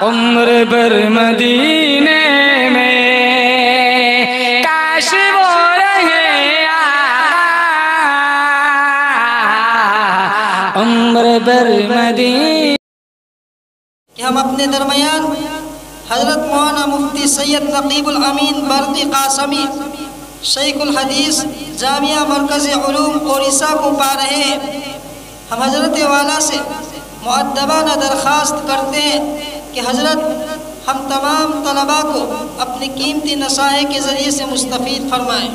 عمر بھر مدینے میں کاش وہ رہے آقا، عمر بھر مدینے۔ کہ ہم اپنے درمیان حضرت مولانا مفتی سید نقیب الامین برقی قاسمی شیخ الحدیث جامعہ مرکز علوم اڑیسہ کو پا رہے ہیں۔ ہم حضرت والا سے مؤدبانہ درخواست کرتے ہیں کہ حضرت ہم تمام طلباء کو اپنی قیمتی نصائح کے ذریعے سے مستفید فرمائیں۔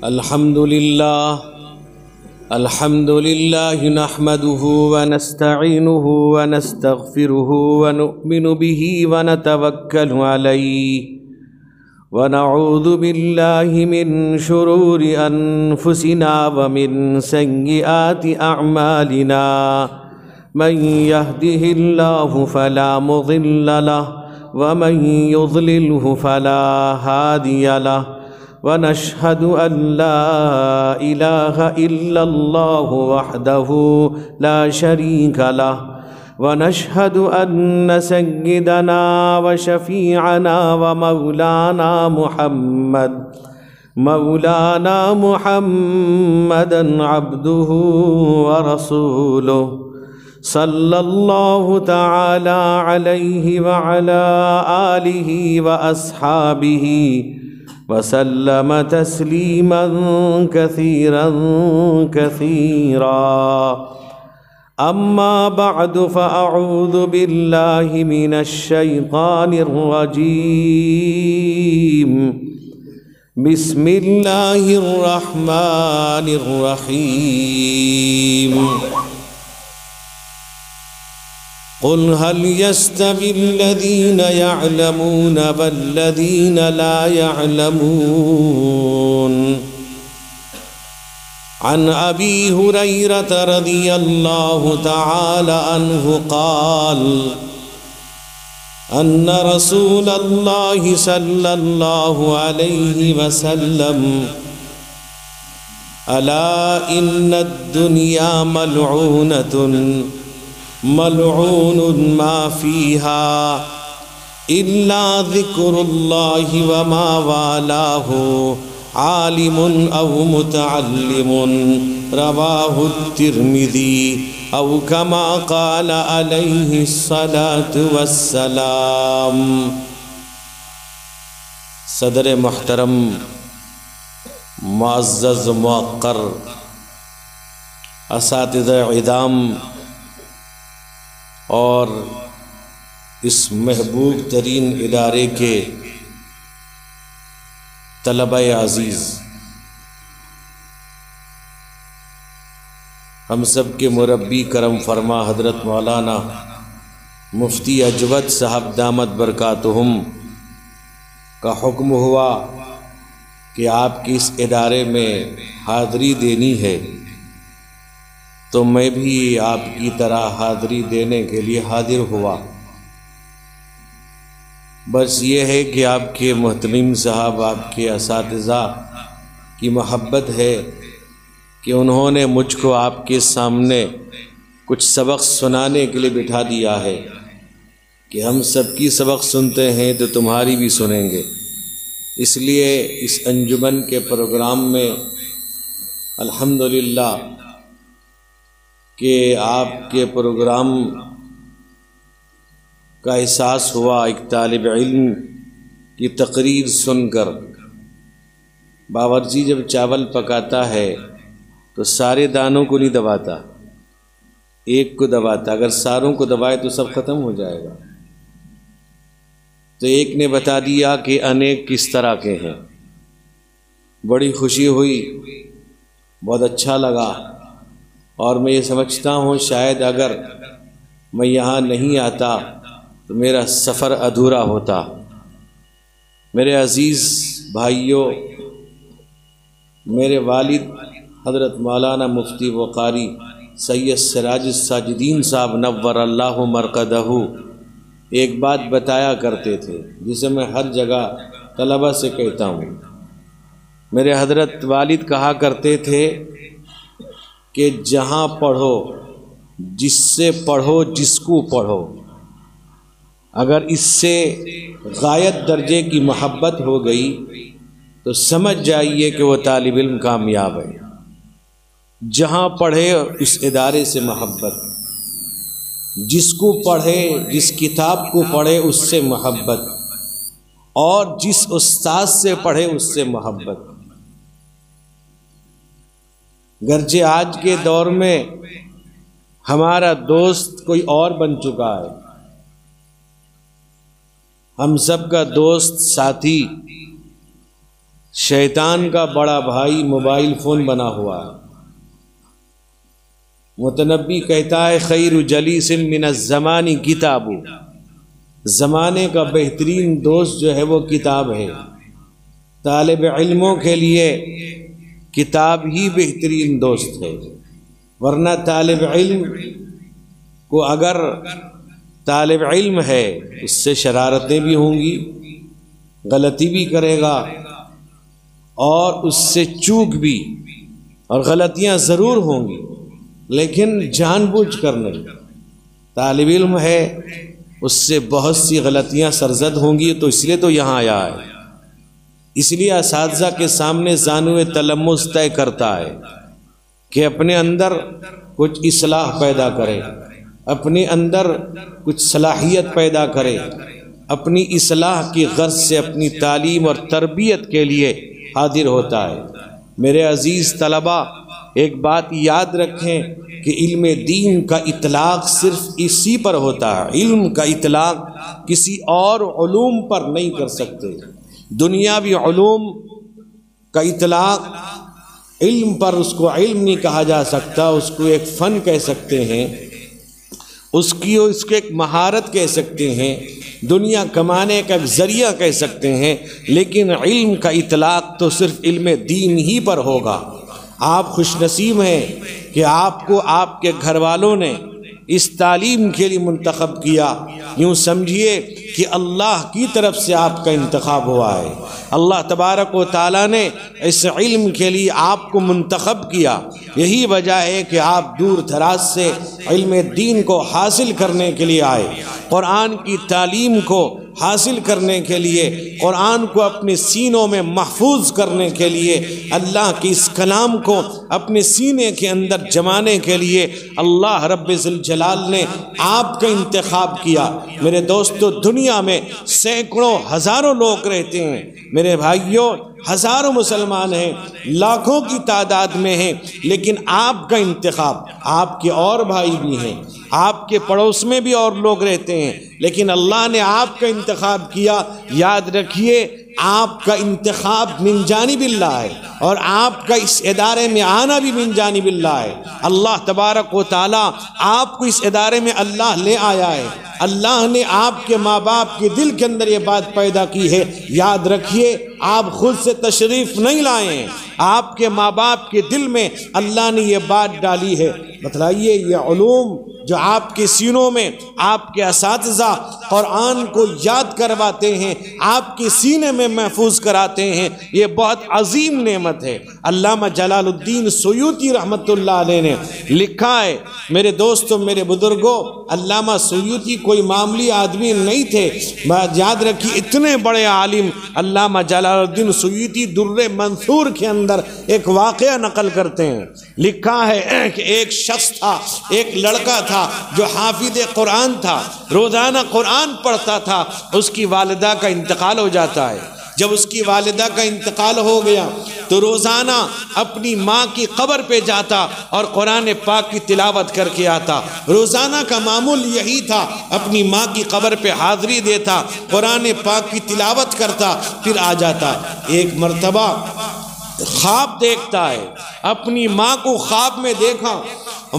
الحمد لله نحمده ونستعينه ونستغفره ونؤمن به ونتوكل عليه ونعوذ بالله من شرور أنفسنا ومن سيئات أعمالنا من يهده الله فلا مضل له ومن يضلله فلا هادي له ونشهد أن لا إله إلا الله وحده لا شريك له ونشهد أن سيدنا وشفيعنا ومولانا محمدا عبده ورسوله صلى الله تعالى عليه وعلى آله وأصحابه وسلم تسليما كثيرا كثيرا أما بعد فأعوذ بالله من الشيطان الرجيم بسم الله الرحمن الرحيم قل هل يستوي الذين يعلمون والذين لا يعلمون عن أبي هريرة رضي الله تعالى عنه قال أن رسول الله صلى الله عليه وسلم ألا إن الدنيا ملعونة ملعون ما فيها إلا ذكر الله وما والاه عالم أو متعلم رواه الترمذي أو كما قال عليه الصلاة والسلام۔ صدر محترم، معزز موقر، اساتذہ اعظام اور اس محبوب ترین ادارے کے طلبہ عزیز، ہم سب کے مربی کرم فرما حضرت مولانا مفتی اجود صاحب دامت برکاتہم کا حکم ہوا کہ آپ کی اس ادارے میں حاضری دینی ہے، تو میں بھی آپ کی طرح حاضری دینے کے لیے حاضر ہوا۔ بس یہ ہے کہ آپ کے محترم صاحب، آپ کے اساتذہ کی محبت ہے کہ انہوں نے مجھ کو آپ کے سامنے کچھ سبق سنانے کے لیے بٹھا دیا ہے کہ ہم سب کی سبق سنتے ہیں تو تمہاری بھی سنیں گے۔ اس لیے اس انجمن کے پروگرام میں الحمدللہ کہ آپ کے پروگرام کا احساس ہوا، ایک طالب علم کی تقریر سن کر۔ باورچی جب چاول پکاتا ہے تو سارے دانوں کو نہیں دباتا، ایک کو دباتا، اگر ساروں کو دبائے تو سب ختم ہو جائے گا۔ تو ایک نے بتا دیا کہ انیک کس طرح کے ہیں۔ بڑی خوشی ہوئی، بہت اچھا لگا، اور میں یہ سمجھتا ہوں شاید اگر میں یہاں نہیں آتا تو میرا سفر ادھورا ہوتا۔ میرے عزیز بھائیوں، میرے والد حضرت مولانا مفتی و قاری سید سراج الساجدین صاحب نور اللہ مرقدہ ایک بات بتایا کرتے تھے، جسے میں ہر جگہ طلبہ سے کہتا ہوں۔ میرے حضرت والد کہا کرتے تھے کہ جہاں پڑھو، جس سے پڑھو، جس کو پڑھو، اگر اس سے غایت درجے کی محبت ہو گئی تو سمجھ جائیے کہ وہ طالب علم کامیاب ہے۔ جہاں پڑھے اس ادارے سے محبت، جس کو پڑھے، جس کتاب کو پڑھے اس سے محبت، اور جس استاد سے پڑھے اس سے محبت۔ گرچہ آج کے دور میں ہمارا دوست کوئی اور بن چکا ہے، ہم سب کا دوست ساتھی شیطان کا بڑا بھائی موبائل فون بنا ہوا ہے۔ متنبی کہتا ہے خیر جلیس من الزمان کتاب، زمانے کا بہترین دوست جو ہے وہ کتاب ہے۔ طالب علموں کے لیے کتاب ہی بہترین دوست ہے، ورنہ طالب علم کو اگر طالب علم ہے اس سے شرارتیں بھی ہوں گی، غلطی بھی کرے گا، اور اس سے چوک بھی اور غلطیاں ضرور ہوں گی، لیکن جان بوجھ کر نہیں۔ طالب علم ہے، اس سے بہت سی غلطیاں سرزد ہوں گی، تو اس لیے تو یہاں آیا ہے۔ اس لیے اساتذہ کے سامنے زانوِ تلمس طے کرتا ہے کہ اپنے اندر کچھ اصلاح پیدا کرے، اپنے اندر کچھ صلاحیت پیدا کرے، اپنی اصلاح کی غرض سے اپنی تعلیم اور تربیت کے لیے حاضر ہوتا ہے۔ میرے عزیز طلبہ، ایک بات یاد رکھیں کہ علم دین کا اطلاق صرف اسی پر ہوتا ہے، علم کا اطلاق کسی اور علوم پر نہیں کر سکتے۔ دنیاوی علوم کا اطلاق علم پر اس کو علم نہیں کہا جا سکتا، اس کو ایک فن کہہ سکتے ہیں، اس کو ایک مہارت کہہ سکتے ہیں، دنیا کمانے کا ایک ذریعہ کہہ سکتے ہیں، لیکن علم کا اطلاق تو صرف علم دین ہی پر ہوگا۔ آپ خوش نصیب ہیں کہ آپ کو آپ کے گھر والوں نے اس تعلیم کے لیے منتخب کیا۔ یوں سمجھیے کہ اللہ کی طرف سے آپ کا انتخاب ہوا ہے۔ اللہ تبارک و تعالیٰ نے اس علم کے لیے آپ کو منتخب کیا۔ یہی وجہ ہے کہ آپ دور دراز سے علم دین کو حاصل کرنے کے لیے آئے، قرآن کی تعلیم کو حاصل کرنے کے لیے، قرآن کو اپنے سینوں میں محفوظ کرنے کے لیے، اللہ کے اس کلام کو اپنے سینے کے اندر جمانے کے لیے اللہ رب ذوالجلال نے آپ کا انتخاب کیا۔ میرے دوستو، دنیا میں سینکڑوں ہزاروں لوگ رہتے ہیں، میرے بھائیوں، ہزاروں مسلمان ہیں، لاکھوں کی تعداد میں ہیں، لیکن آپ کا انتخاب، آپ کے اور بھائی بھی ہیں، آپ کے پڑوس میں بھی اور لوگ رہتے ہیں، لیکن اللہ نے آپ کا انتخاب کیا۔ یاد رکھیے، آپ کا انتخاب من جانب اللہ ہے، اور آپ کا اس ادارے میں آنا بھی من جانب اللہ ہے۔ اللہ تبارک و تعالیٰ آپ کو اس ادارے میں اللہ لے آیا ہے۔ اللہ نے آپ کے ماں باپ کے دل کے اندر یہ بات پیدا کی ہے۔ یاد رکھیے، آپ خود سے تشریف نہیں لائے ہیں، آپ کے ماں باپ کے دل میں اللہ نے یہ بات ڈالی ہے۔ بتلائیے، یہ علوم جو آپ کے سینوں میں آپ کے اساتذہ قرآن کو یاد کرواتے ہیں، آپ کے سینے میں محفوظ کراتے ہیں، یہ بہت عظیم نعمت ہے۔ علامہ جلال الدین سیوطی رحمۃ اللہ علیہ نے لکھا ہے، میرے دوستوں، میرے بزرگوں، علامہ سیوطی کوئی معمولی آدمی نہیں تھے۔ یاد رکھیے، اتنے بڑے عالم علامہ جلال الدین سیوطی در منثور کے اندر ایک واقعہ نقل کرتے ہیں۔ لکھا ہے کہ ایک شخص تھا، ایک لڑکا تھا جو حافظ قرآن تھا، روزانہ قرآن پڑھتا تھا، اس کی والدہ کا انتقال ہو جاتا ہے۔ جب اس کی والدہ کا انتقال ہو گیا تو روزانہ اپنی ماں کی قبر پہ جاتا اور قرآن پاک کی تلاوت کر کے آتا۔ روزانہ کا معمول یہی تھا، اپنی ماں کی قبر پہ حاضری دیتا، قرآن پاک کی تلاوت کرتا، پھر آ جاتا۔ ایک مرتبہ خواب دیکھتا ہے، اپنی ماں کو خواب میں دیکھا،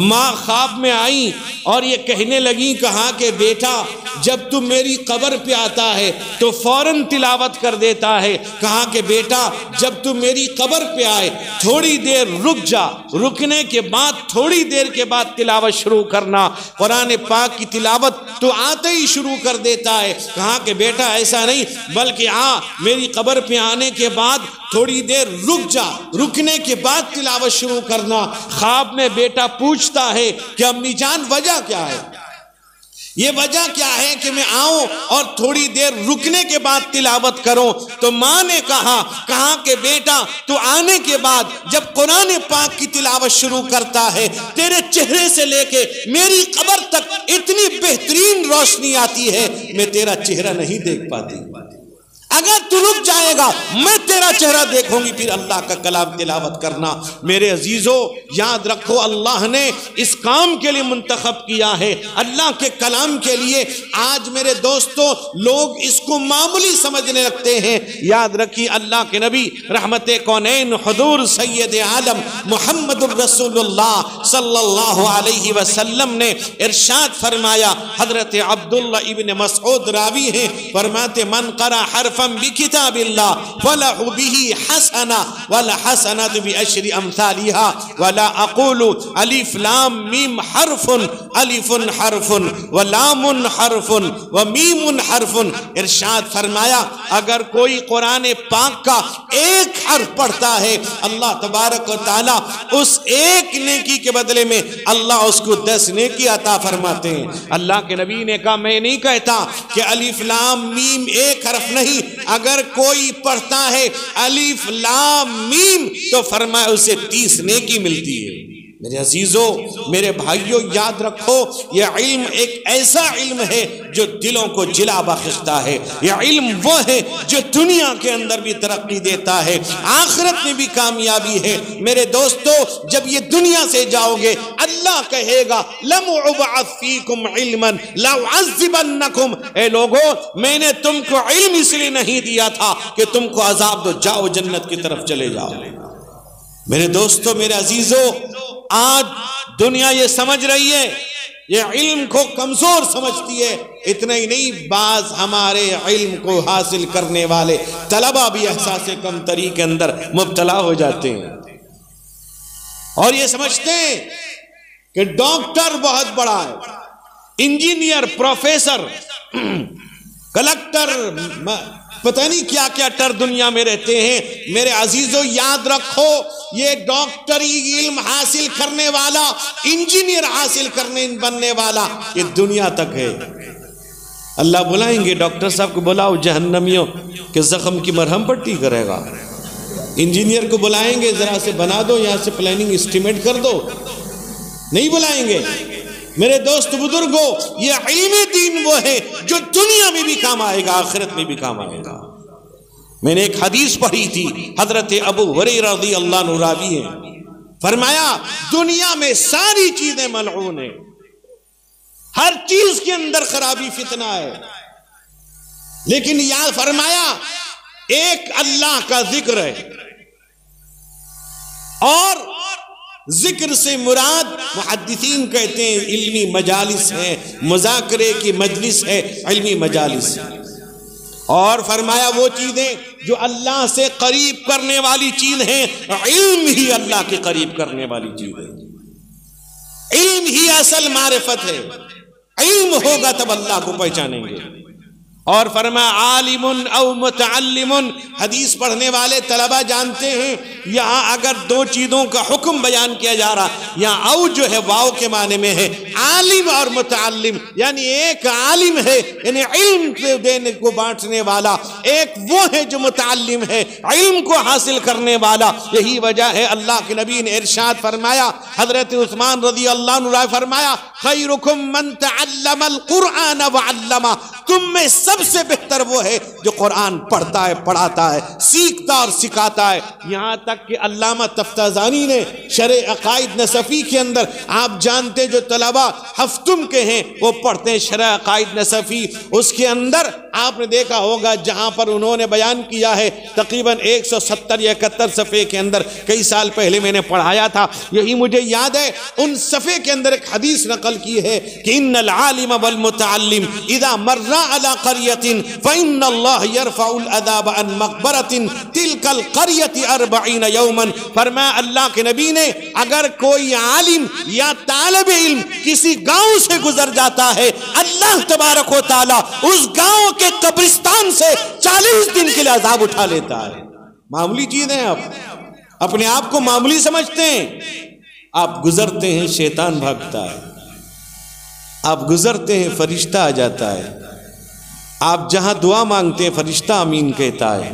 ماں خواب میں آئی اور یہ کہنے لگی، کہا کہ بیٹا جب تم میری قبر پہ آتا ہے تو فوراً تلاوت کر دیتا ہے، کہا کہ بیٹا جب تم میری قبر پہ آئے تھوڑی دیر رک جا، رکنے کے بعد تھوڑی دیر کے بعد تلاوت شروع کرنا، قرآن پاک کی تلاوت تو آتے ہی شروع کر دیتا ہے۔ کہا کہ بیٹا ایسا نہیں، بلکہ میری قبر پہ آنے کے بعد تھوڑی دیر رک جا، رکنے کے بعد تلاوت شروع کرنا۔ خواب میں بیٹا پوچھتا ہے کہ امی جان وجہ کیا ہے؟ یہ وجہ کیا ہے کہ میں آؤں اور تھوڑی دیر رکنے کے بعد تلاوت کروں؟ تو ماں نے کہا کہ بیٹا تو آنے کے بعد جب قرآن پاک کی تلاوت شروع کرتا ہے تیرے چہرے سے لے کے میری قبر تک اتنی بہترین روشنی آتی ہے میں تیرا چہرہ نہیں دیکھ پاتی، اگر تو رک جائے گا میں تیرا چہرہ دیکھوں گی، پھر اللہ کا کلام تلاوت کرنا۔ میرے عزیزو یاد رکھو اللہ نے اس کام کے لیے منتخب کیا ہے، اللہ کے کلام کے لیے۔ آج میرے دوستو لوگ اس کو معمولی سمجھنے لگتے ہیں۔ یاد رکھیے اللہ کے نبی رحمت کونین حضور سید عالم محمد الرسول اللہ صلی اللہ علیہ وسلم نے ارشاد فرمایا، حضرت عبداللہ ابن مسعود راوی ہیں، فرماتے من قرأ حرفا بکتاب اللہ فلہ به حسنہ والحسنۃ بعشر امثالها ولا اقول الف لام میم حرف الف حرف ولام حرف ومیم حرف۔ ارشاد فرمایا اگر کوئی قرآن پاک کا ایک حرف پڑھتا ہے اللہ تبارک و تعالی اس ایک نیکی کے بدلے میں اللہ اس کو 10 نیکی عطا فرماتے ہیں۔ اللہ کے نبی نے کہا میں نہیں کہتا کہ الف لام میم ایک حرف نہیں، اگر کوئی پڑھتا ہے الف لام میم تو فرمایا اسے 30 نیکی ملتی ہے۔ میرے عزیزو میرے بھائیوں یاد رکھو یہ علم ایک ایسا علم ہے جو دلوں کو جلا بخشتا ہے، یہ علم وہ ہے جو دنیا کے اندر بھی ترقی دیتا ہے، آخرت میں بھی کامیابی ہے۔ میرے دوستو جب یہ دنیا سے جاؤ گے اللہ کہے گا لم ابعث فیکم علما لأعذبنکم، اے لوگو میں نے تم کو علم اس لیے نہیں دیا تھا کہ تم کو عذاب دو، جاؤ جنت کی طرف چلے جاؤ۔ میرے دوستو میرے عزیزو آج دنیا یہ سمجھ رہی ہے، یہ علم کو کمزور سمجھتی ہے۔ اتنا ہی نہیں، بعض ہمارے علم کو حاصل کرنے والے طلبہ بھی احساس کمتری کے اندر مبتلا ہو جاتے ہیں اور یہ سمجھتے ہیں کہ ڈاکٹر بہت بڑا ہے، انجینئر، پروفیسر، کلکٹر، پتہ نہیں کیا کیا ٹر دنیا میں رہتے ہیں۔ میرے عزیزو یاد رکھو یہ ڈاکٹری علم حاصل کرنے والا، انجینئر حاصل بننے والا یہ دنیا تک ہے۔ اللہ بلائیں گے ڈاکٹر صاحب کو، بلاؤ جہنمیوں کے زخم کی مرہم پٹی کرے گا۔ انجینئر کو بلائیں گے ذرا سے بنا دو، یہاں سے پلاننگ اسٹیمیٹ کر دو، نہیں بلائیں گے۔ میرے دوست بزرگوں یہ علم دین وہ ہے جو دنیا میں بھی کام آئے گا، آخرت میں بھی کام آئے گا۔ میں نے ایک حدیث پڑھی تھی، حضرت ابو ہریرہ رضی اللہ عنہ راوی ہیں، فرمایا دنیا میں ساری چیزیں ملعون ہیں، ہر چیز کے اندر خرابی فتنہ ہے، لیکن یاد فرمایا ایک اللہ کا ذکر ہے، اور ذکر سے مراد محدثین کہتے ہیں علمی مجالس ہے، مذاکرے کی مجلس ہے، علمی مجالس۔ اور فرمایا وہ چیزیں جو اللہ سے قریب کرنے والی چیز ہیں، علم ہی اللہ کے قریب کرنے والی چیز ہے، علم ہی اصل معرفت ہے، علم ہوگا تب اللہ کو پہچانیں گے۔ اور فرمایا عالم او متعلم، حدیث پڑھنے والے طلبہ جانتے ہیں یہاں اگر دو چیزوں کا حکم بیان کیا جا رہا، یہاں او جو ہے واو کے معنی میں ہے، عالم اور متعلم، یعنی ایک عالم ہے یعنی علم دینے کو بانٹنے والا، ایک وہ ہے جو متعلم ہے علم کو حاصل کرنے والا۔ یہی وجہ ہے اللہ کے نبی نے ارشاد فرمایا، حضرت عثمان رضی اللہ عنہ فرمایا خیرکم من تعلم القرآن وعلمہ، تم میں سب سے بہتر وہ ہے جو قرآن پڑھتا ہے، پڑھاتا ہے، سیکھتا اور سکھاتا ہے۔ یہاں تک کہ علامہ تفتازانی نے شرح عقائد نصفی کے اندر، آپ جانتے جو طلبہ ہفتم کے ہیں وہ پڑھتے ہیں شرح عقائد نصفی، اس کے اندر آپ نے دیکھا ہوگا جہاں پر انہوں نے بیان کیا ہے تقریباً 170 یا 71 صفحے کے اندر، کئی سال پہلے میں نے پڑھایا تھا، یہی مجھے یاد ہے، ان صفحے کے اندر ایک حدیث نقل کی ہے کہ ان العالم والمتعلم اذا مر على قرية فإن الله يرفع العذاب عن مقبرة تلك القرية 40 يوما۔ فرمایا اللہ کے نبی نے اگر کوئی عالم یا طالب علم کسی گاؤں سے گزر جاتا ہے، اللہ تبارک و تعالی اس گاؤں کے قبرستان سے 40 دن کے لیے عذاب اٹھا لیتا ہے۔ معمولی چیز ہے، آپ اپنے آپ کو معمولی سمجھتے ہیں، آپ گزرتے ہیں شیطان بھاگتا ہے، آپ گزرتے ہیں فرشتہ آ جاتا ہے، آپ جہاں دعا مانگتے ہیں فرشتہ آمین کہتا ہے،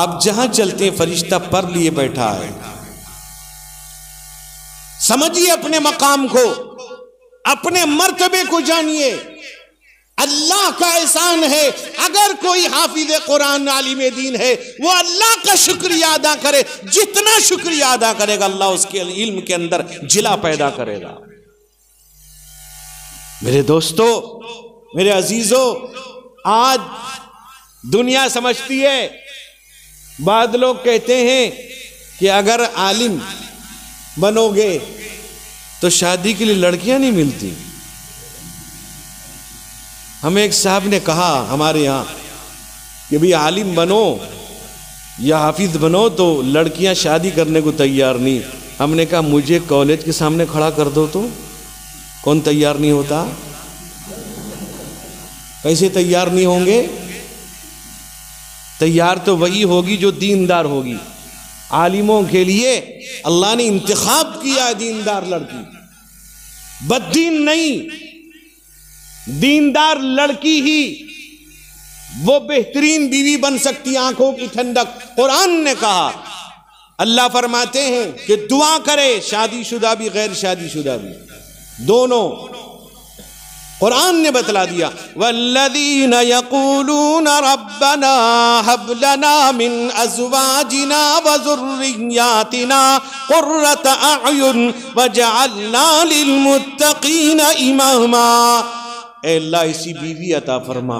آپ جہاں چلتے ہیں فرشتہ پر لیے بیٹھا ہے۔ سمجھیے اپنے مقام کو، اپنے مرتبے کو جانیے، اللہ کا احسان ہے اگر کوئی حافظ قرآن عالم دین ہے وہ اللہ کا شکریہ ادا کرے، جتنا شکریہ ادا کرے گا اللہ اس کے علم کے اندر جلا پیدا کرے گا۔ میرے دوستو، میرے عزیزو، آج دنیا سمجھتی ہے، بعض لوگ کہتے ہیں کہ اگر عالم بنو گے تو شادی کے لیے لڑکیاں نہیں ملتی۔ ہمیں ایک صاحب نے کہا ہمارے یہاں کہ بھی عالم بنو یا حافظ بنو تو لڑکیاں شادی کرنے کو تیار نہیں۔ ہم نے کہا مجھے کالج کے سامنے کھڑا کر دو تو کون تیار نہیں ہوتا؟ کیسے تیار نہیں ہوں گے؟ تیار تو وہی ہوگی جو دیندار ہوگی۔ عالموں کے لیے اللہ نے انتخاب کیا دیندار لڑکی، بددین نہیں، دیندار لڑکی ہی وہ بہترین بیوی بن سکتی، آنکھوں کی ٹھنڈک۔ قرآن نے کہا، اللہ فرماتے ہیں کہ دعا کرے شادی شدہ بھی غیر شادی شدہ بھی، دونوں۔ قرآن نے بتلا دیا والذین یقولون ربنا هب لنا من ازواجنا وذریاتنا قرۃ اعین وجعلنا للمتقین اماما۔ اے اللہ ایسی بیوی عطا فرما،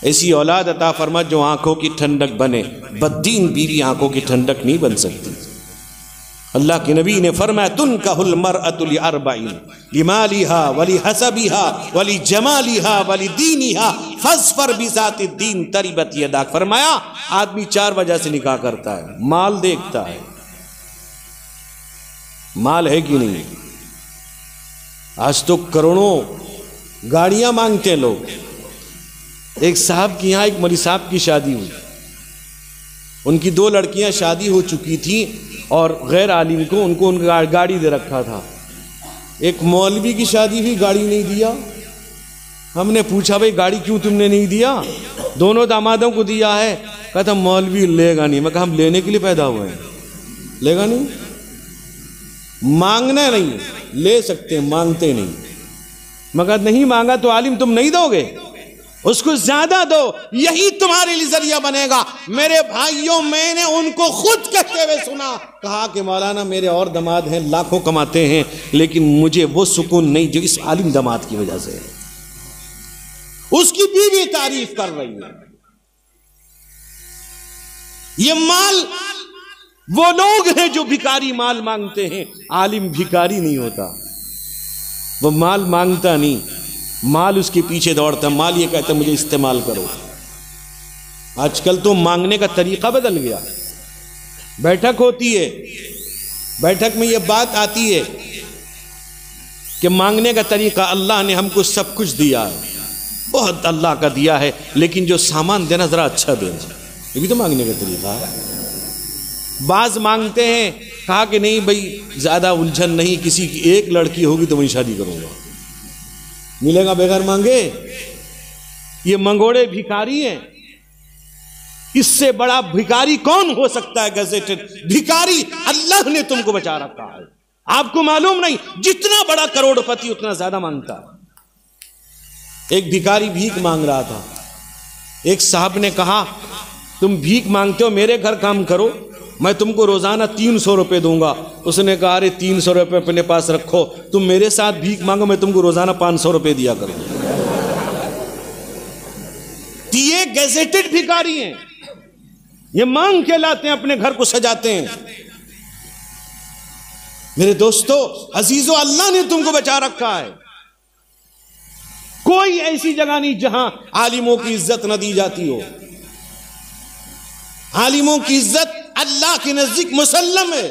ایسی اولاد عطا فرما جو آنکھوں کی ٹھنڈک بنے۔ بددین بیوی آنکھوں کی ٹھنڈک نہیں بن سکتی۔ اللہ کے نبی نے فرمایا تنکح المرأۃ لاربع لمالها ولحسبها ولجمالها ولدینها فاظفر بذات الدین تربت یداک۔ فرمایا آدمی 4 وجہ سے نکاح کرتا ہے، مال دیکھتا ہے، مال ہے کہ نہیں؟ آج تو کروڑوں گاڑیاں مانگتے ہیں لوگ۔ ایک صاحب کی یہاں ایک مولوی صاحب کی شادی ہوئی، ان کی 2 لڑکیاں شادی ہو چکی تھیں اور غیر عالم کو ان کو گاڑی دے رکھا تھا۔ ایک مولوی کی شادی ہوئی، گاڑی نہیں دیا۔ ہم نے پوچھا بھائی گاڑی کیوں تم نے نہیں دیا؟ دونوں دامادوں کو دیا ہے۔ کہا تھا مولوی لے گا نہیں۔ میں کہا ہم لینے کے لیے پیدا ہوئے ہیں، لے گا نہیں؟ مانگنا نہیں، لے سکتے ہیں، مانگتے نہیں۔ میں کہا نہیں مانگا تو عالم تم نہیں دو گے، اس کو زیادہ دو، یہی تمہارے لیے ذریعہ بنے گا۔ میرے بھائیوں، میں نے ان کو خود کہتے ہوئے سنا، کہا کہ مولانا میرے اور داماد ہیں، لاکھوں کماتے ہیں، لیکن مجھے وہ سکون نہیں جو اس عالم داماد کی وجہ سے ہے۔ اس کی بیوی تعریف کر رہی ہے۔ یہ مال، وہ لوگ ہیں جو بھکاری مال مانگتے ہیں، عالم بھکاری نہیں ہوتا، وہ مال مانگتا نہیں، مال اس کے پیچھے دوڑتا، مال یہ کہتا ہے مجھے استعمال کرو۔ آج کل تو مانگنے کا طریقہ بدل گیا۔ بیٹھک ہوتی ہے، بیٹھک میں یہ بات آتی ہے کہ مانگنے کا طریقہ، اللہ نے ہم کو سب کچھ دیا ہے، بہت اللہ کا دیا ہے، لیکن جو سامان دینا ذرا اچھا دینا، یہ بھی تو مانگنے کا طریقہ ہے۔ بعض مانگتے ہیں، کہا کہ نہیں بھائی زیادہ الجھن نہیں، کسی کی ایک لڑکی ہوگی تو وہیں شادی کروں گا، ملے گا بغیر مانگے۔ یہ منگوڑے بھکاری ہیں، اس سے بڑا بھکاری کون ہو سکتا ہے؟ گزیٹڈ بھکاری اللہ نے تم کو بچا رکھا ہے، آپ کو معلوم نہیں، جتنا بڑا کروڑ پتی اتنا زیادہ مانگتا ہے۔ ایک بھکاری بھیک مانگ رہا تھا. ایک صاحب نے کہا تم بھیک مانگتے ہو, میرے گھر کام کرو, میں تم کو روزانہ 300 روپے دوں گا. اس نے کہا ارے 300 روپے اپنے پاس رکھو, تم میرے ساتھ بھیک مانگو, میں تم کو روزانہ 500 روپے دیا کروں. یہ گیزیٹڈ بھکاری ہیں, یہ مانگ کے لاتے ہیں, اپنے گھر کو سجاتے ہیں. میرے دوستو عزیزو, اللہ نے تم کو بچا رکھا ہے. کوئی ایسی جگہ نہیں جہاں عالموں کی عزت نہ دی جاتی ہو. عالموں کی عزت اللہ کے نزدیک مسلم ہے,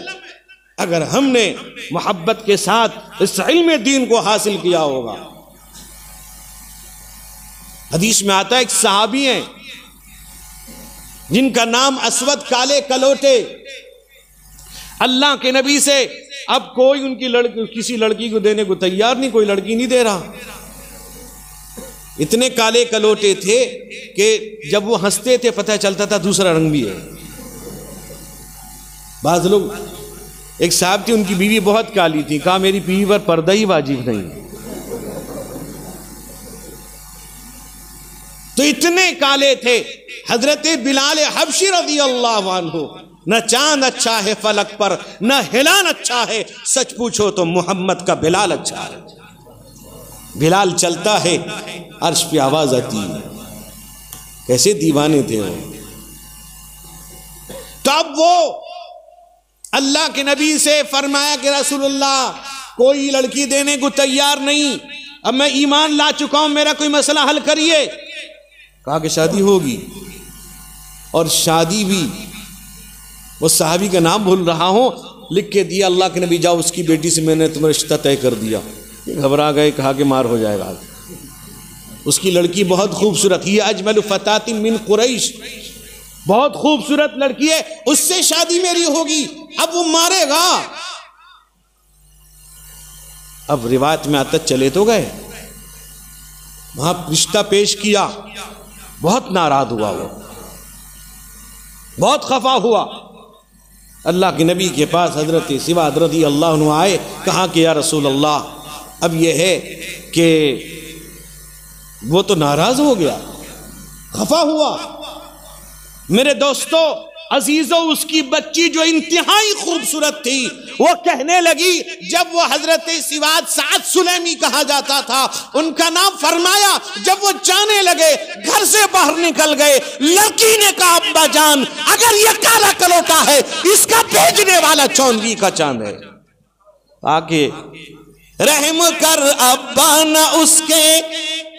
اگر ہم نے محبت کے ساتھ اس علم دین کو حاصل کیا ہوگا. حدیث میں آتا ہے ایک صحابی ہیں جن کا نام اسود کالے کلوٹے. اللہ کے نبی سے اب کوئی ان کی کسی لڑکی کو دینے کو تیار نہیں, کوئی لڑکی نہیں دے رہا. اتنے کالے کلوٹے تھے کہ جب وہ ہنستے تھے پتہ چلتا تھا دوسرا رنگ بھی ہے. بعض لوگ, ایک صاحب تھی ان کی بیوی بہت کالی تھی, کہا میری بیوی پر پردہ ہی واجب نہیں. تو اتنے کالے تھے. حضرت بلال حبشی رضی اللہ عنہ, نہ چاند اچھا ہے فلک پر, نہ ہلال اچھا ہے, سچ پوچھو تو محمد کا بلال اچھا ہے. بلال چلتا ہے عرش پہ آواز آتی ہے. کیسے دیوانے تھے وہ. تو اب وہ اللہ کے نبی سے فرمایا کہ رسول اللہ کوئی لڑکی دینے کو تیار نہیں, اب میں ایمان لا چکا ہوں, میرا کوئی مسئلہ حل کریے. کہا کہ شادی ہوگی, اور شادی بھی, وہ صحابی کا نام بھول رہا ہوں, لکھ کے دیا اللہ کے نبی جاؤ اس کی بیٹی سے میں نے تمہیں رشتہ طے کر دیا. گھبرا گئے, کہا کہ مار ہو جائے گا. اس کی لڑکی بہت خوبصورت, یہ اجمل فتاۃ من قریش, بہت خوبصورت لڑکی ہے, اس سے شادی میری ہوگی. اب وہ مارے گا. اب روایت میں آتا چلے تو گئے, وہاں رشتہ پیش کیا, بہت ناراض ہوا, وہ بہت خفا ہوا. اللہ کے نبی کے پاس حضرت سواد رضی اللہ عنہ آئے, کہا کہ یا رسول اللہ اب یہ ہے کہ وہ تو ناراض ہو گیا, خفا ہوا. میرے دوستو عزیزو, اس کی بچی جو انتہائی خوبصورت تھی, وہ کہنے لگی, جب وہ حضرت سواد سعد سلیمی کہا جاتا تھا ان کا نام, فرمایا جب وہ جانے لگے گھر سے باہر نکل گئے, لڑکی نے کہا ابا جان اگر یہ کالا کلوٹا ہے اس کا بھیجنے والا چوندی کا چاند ہے. آکے رحم کر ابا نہ اس کے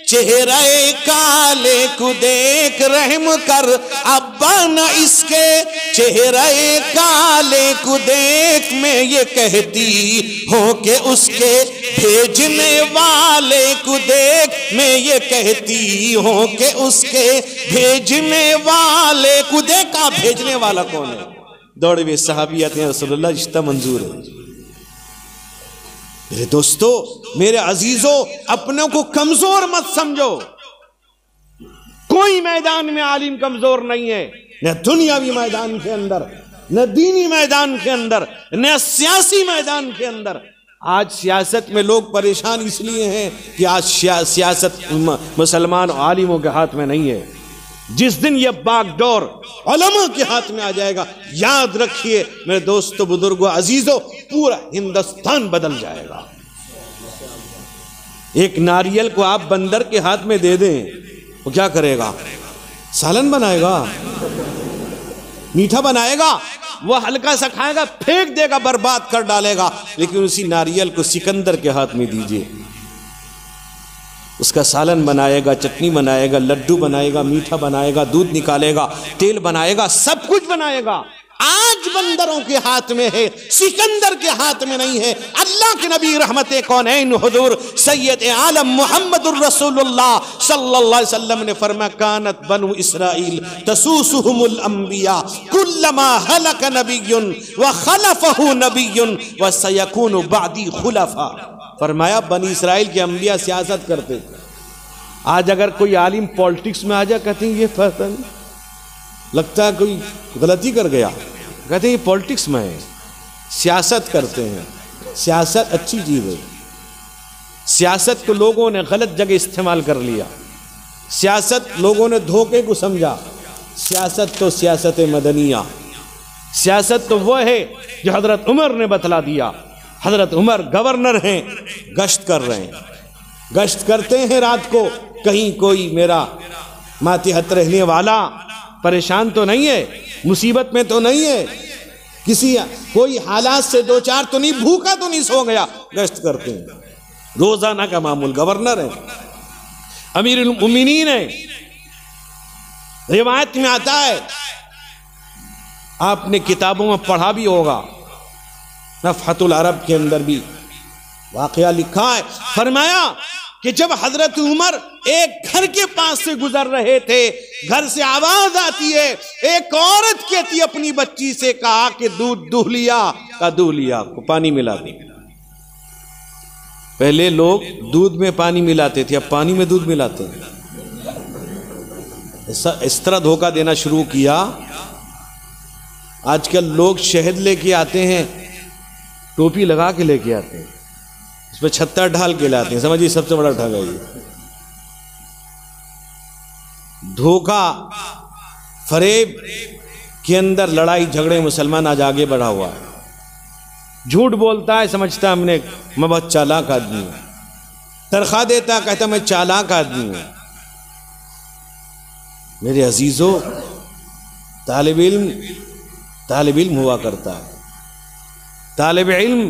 چہرے کالے کو دیکھ, رحم کر ابا نہ اس کے چہرے کالے کو دیکھ, میں یہ کہتی ہوں کہ اس کے بھیجنے والے کو دیکھ, میں یہ کہتی ہوں کہ اس کے بھیجنے والے کو دیکھ. بھیجنے والا کون ہے؟ دوڑے ہوئے صحابی آتے ہیں, رسول اللہ رشتہ منظور ہے. میرے دوستو, میرے عزیزو, اپنوں کو کمزور مت سمجھو. کوئی میدان میں عالم کمزور نہیں ہے, نہ دنیاوی میدان کے اندر, نہ دینی میدان کے اندر, نہ سیاسی میدان کے اندر. آج سیاست میں لوگ پریشان اس لیے ہیں کہ آج سیاست مسلمان عالموں کے ہاتھ میں نہیں ہے. جس دن یہ باغ ڈور علماء کے ہاتھ میں آ جائے گا, یاد رکھیے میرے دوستو, بزرگوں, عزیزوں, پورا ہندوستان بدل جائے گا. ایک ناریل کو آپ بندر کے ہاتھ میں دے دیں, وہ کیا کرے گا؟ سالن بنائے گا, میٹھا بنائے گا, وہ ہلکا سا کھائے گا, پھینک دے گا, برباد کر ڈالے گا. لیکن اسی ناریل کو سکندر کے ہاتھ میں دیجئے, اس کا سالن بنائے گا, چٹنی بنائے گا, لڈو بنائے گا, میٹھا بنائے گا, دودھ نکالے گا, تیل بنائے گا, سب کچھ بنائے گا. آج بندروں کے ہاتھ میں ہے, سکندر کے ہاتھ میں نہیں ہے. اللہ کے نبی رحمت کونین حضور سید عالم محمد الرسول اللہ صلی اللہ علیہ وسلم نے فرمایا, کانت بنو اسرائیل تسوسہم الانبیاء کلما ہلک نبی وخلفہ نبی وسیکون بعدی خلفا. فرمایا بنی اسرائیل کے انبیاء سیاست کرتے. آج اگر کوئی عالم پولیٹکس میں آ جائے, کہتے ہیں یہ فیصلہ لگتا ہے کوئی غلطی کر گیا, کہتے ہیں یہ پولیٹکس میں ہے, سیاست کرتے ہیں. سیاست اچھی چیز ہے, سیاست کو لوگوں نے غلط جگہ استعمال کر لیا، سیاست لوگوں نے دھوکے کو سمجھا۔ سیاست تو سیاست مدنیہ، سیاست تو وہ ہے جو حضرت عمر نے بتلا دیا۔ حضرت عمر گورنر ہیں، گشت کر رہے ہیں، گشت کرتے ہیں رات کو، کہیں کوئی میرا ماتحت رہنے والا پریشان تو نہیں ہے، مصیبت میں تو نہیں ہے، کسی کوئی حالات سے دو چار تو نہیں، بھوکا تو نہیں سو گیا، گشت کرتے ہیں۔ روزانہ کا معمول، گورنر ہے، امیر المومنین ہے۔ روایت میں آتا ہے، آپ نے کتابوں میں پڑھا بھی ہوگا، نفحۃ العرب کے اندر بھی واقعہ لکھا ہے، فرمایا کہ جب حضرت عمر ایک گھر کے پاس سے گزر رہے تھے، گھر سے آواز آتی ہے، ایک عورت کہتی اپنی بچی سے، کہا کہ دودھ دہ لیا، کا دہ لیا کو پانی ملا دیں۔ پہلے لوگ دودھ میں پانی ملاتے تھے، اب پانی میں دودھ ملاتے ہیں۔ اس طرح دھوکہ دینا شروع کیا۔ آج کل لوگ شہد لے کے آتے ہیں، ٹوپی لگا کے لے کے آتے ہیں، اس پہ چھتر ڈھال کے لاتے ہیں، سمجھیے سب سے بڑا ٹھگ ہے یہ۔ دھوکہ فریب کے اندر لڑائی جھگڑے مسلمان آج آگے بڑھا ہوا ہے۔ جھوٹ بولتا ہے، سمجھتا میں بہت چالاک آدمی ہوں، تنخواہ دیتا کہتا میں چالاک آدمی ہوں۔ میرے عزیزو، طالب علم ہوا کرتا ہے، طالب علم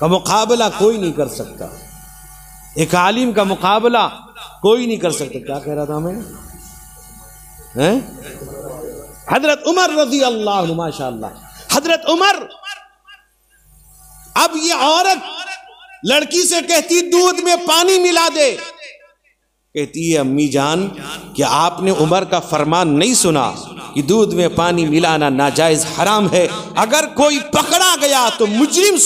کا مقابلہ کوئی نہیں کر سکتا، ایک عالم کا مقابلہ کوئی نہیں کر سکتا۔ کیا کہہ رہا تھا میں؟ حضرت عمر رضی اللہ عنہ، ماشاءاللہ حضرت عمر، اب یہ عورت لڑکی سے کہتی دودھ میں پانی ملا دے، کہتی ہے امی جان کیا آپ نے عمر کا فرمان نہیں سنا کہ دودھ میں پانی ملانا ناجائز حرام ہے، اگر کوئی پکڑا گیا تو مجرم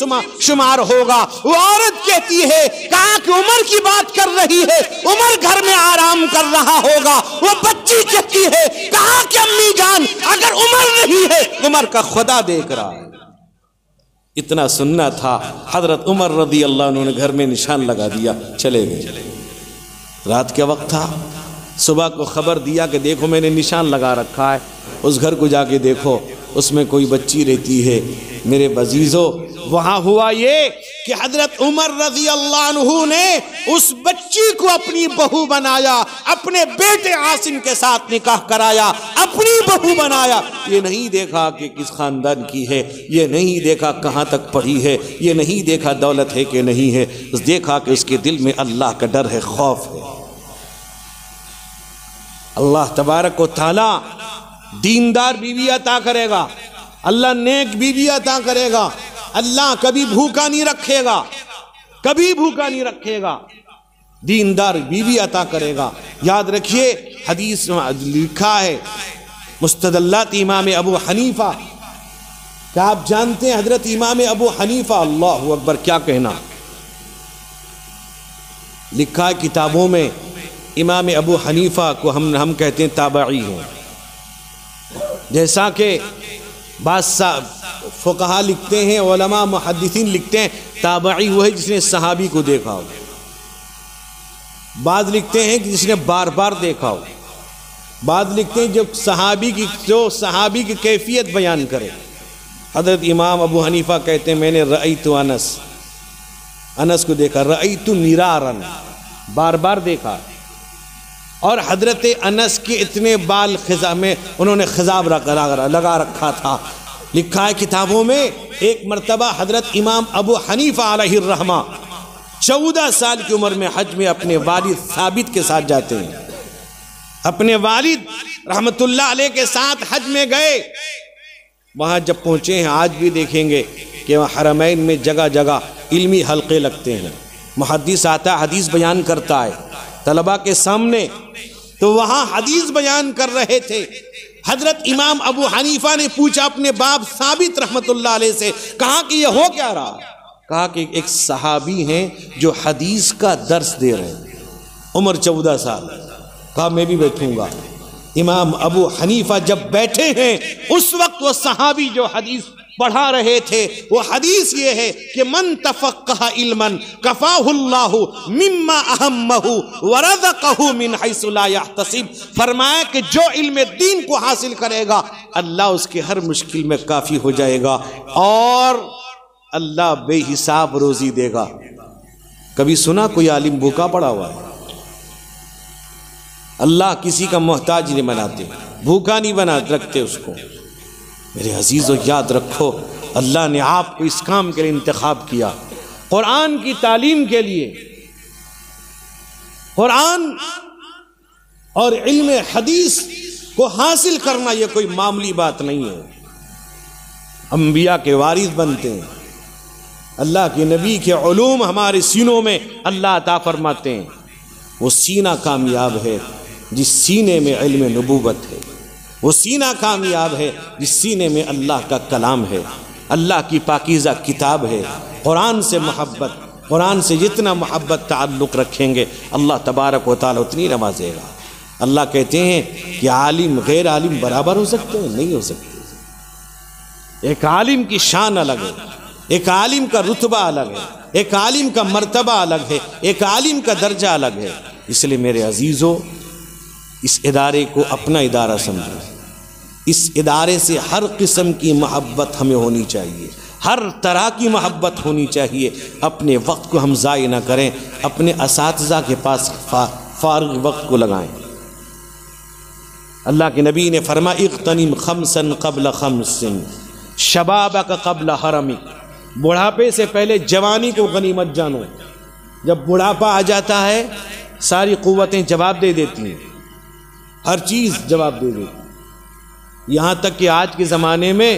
شمار ہوگا۔ وہ عورت کہتی ہے کہا کہ عمر کی بات کر رہی ہے، عمر گھر میں آرام کر رہا ہوگا۔ وہ بچی کہتی ہے کہا کہ امی جان اگر عمر نہیں ہے، عمر کا خدا دیکھ رہا ہے۔ اتنا سننا تھا، حضرت عمر رضی اللہ عنہ نے گھر میں نشان لگا دیا، چلے گئے۔ رات کا وقت تھا، صبح کو خبر دیا کہ دیکھو میں نے نشان لگا رکھا ہے، اس گھر کو جا کے دیکھو، اس میں کوئی بچی رہتی ہے۔ میرے عزیزو، وہاں ہوا یہ کہ حضرت عمر رضی اللہ عنہ نے اس بچی کو اپنی بہو بنایا، اپنے بیٹے عاصم کے ساتھ نکاح کرایا، اپنی بہو بنایا۔ یہ نہیں دیکھا کہ کس خاندان کی ہے، یہ نہیں دیکھا کہاں تک پڑھی ہے، یہ نہیں دیکھا دولت ہے کہ نہیں ہے، دیکھا کہ اس کے دل میں اللہ کا ڈر ہے، خوف ہے۔ اللہ تبارک و تعالی دیندار بیوی عطا کرے گا، اللہ نیک بیوی عطا کرے گا، اللہ کبھی بھوکا نہیں رکھے گا، کبھی بھوکا نہیں رکھے گا، دیندار بیوی عطا کرے گا۔ یاد رکھیے، حدیث لکھا ہے مستدلات امام ابو حنیفہ، کیا آپ جانتے ہیں حضرت امام ابو حنیفہ، اللہ اکبر کیا کہنا، لکھا ہے کتابوں میں امام ابو حنیفہ کو ہم کہتے ہیں تابعی ہیں، جیسا کہ بعض فقہا لکھتے ہیں، علماء محدثین لکھتے ہیں تابعی وہ ہے جس نے صحابی کو دیکھا ہو، بعض لکھتے ہیں کہ جس نے بار بار دیکھا ہو، بعض لکھتے ہیں جو صحابی کی کیفیت بیان کرے۔ حضرت امام ابو حنیفہ کہتے ہیں میں نے رأیت انس کو دیکھا، رأیت مرارن، بار بار دیکھا، اور حضرت انس کے اتنے بال خزاں میں انہوں نے خضاب لگا رکھا تھا۔ لکھا ہے کتابوں میں، ایک مرتبہ حضرت امام ابو حنیفہ علیہ الرحمہ 14 سال کی عمر میں حج میں اپنے والد ثابت کے ساتھ جاتے ہیں، اپنے والد رحمت اللہ علیہ کے ساتھ حج میں گئے۔ وہاں جب پہنچے ہیں، آج بھی دیکھیں گے کہ وہاں حرمین میں جگہ جگہ علمی حلقے لگتے ہیں، محدث آتا حدیث بیان کرتا ہے طلبہ کے سامنے، تو وہاں حدیث بیان کر رہے تھے۔ حضرت امام ابو حنیفہ نے پوچھا اپنے باپ ثابت رحمت اللہ علیہ سے، کہا کہ یہ ہو کیا رہا؟ کہا کہ ایک صحابی ہیں جو حدیث کا درس دے رہے ہیں، عمر 14 سال۔ کہا میں بھی بیٹھوں گا۔ امام ابو حنیفہ جب بیٹھے ہیں، اس وقت وہ صحابی جو حدیث پڑھا رہے تھے وہ حدیث یہ ہے کہ من تفقہ علما کفاہ اللہ مما اہمہ ورزقہ من حیث لا یحتسب، فرمایا کہ جو علم دین کو حاصل کرے گا اللہ اس کے ہر مشکل میں کافی ہو جائے گا اور اللہ بے حساب روزی دے گا۔ کبھی سنا کوئی عالم بھوکا پڑا ہوا ہے؟ اللہ کسی کا محتاج نہیں بناتے، بھوکا نہیں بنا رکھتے اس کو۔ میرے عزیزو یاد رکھو اللہ نے آپ کو اس کام کے لیے انتخاب کیا، قرآن کی تعلیم کے لیے۔ قرآن اور علم حدیث کو حاصل کرنا یہ کوئی معمولی بات نہیں ہے۔ انبیاء کے وارث بنتے ہیں، اللہ کے نبی کے علوم ہمارے سینوں میں اللہ عطا فرماتے ہیں۔ وہ سینہ کامیاب ہے جس سینے میں علم نبوت ہے، وہ سینہ کامیاب ہے جس سینے میں اللہ کا کلام ہے، اللہ کی پاکیزہ کتاب ہے۔ قرآن سے محبت، قرآن سے جتنا محبت تعلق رکھیں گے اللہ تبارک و تعالیٰ اتنی نوازے گا۔ اللہ کہتے ہیں کہ عالم غیر عالم برابر ہو سکتے ہیں؟ نہیں ہو سکتے۔ ایک عالم کی شان الگ ہے، ایک عالم کا رتبہ الگ ہے، ایک عالم کا مرتبہ الگ ہے، ایک عالم کا درجہ الگ ہے۔ اس لیے میرے عزیزو اس ادارے کو اپنا ادارہ سمجھیں، اس ادارے سے ہر قسم کی محبت ہمیں ہونی چاہیے، ہر طرح کی محبت ہونی چاہیے۔ اپنے وقت کو ہم ضائع نہ کریں، اپنے اساتذہ کے پاس فارغ وقت کو لگائیں۔ اللہ کے نبی نے فرمایا اغتنم خمسا قبل خمس، شبابک قبل حرمک، بڑھاپے سے پہلے جوانی کو غنیمت جانو۔ جب بڑھاپا آ جاتا ہے ساری قوتیں جواب دے دیتی ہیں، ہر چیز جواب دے دیتی۔ یہاں تک کہ آج کے زمانے میں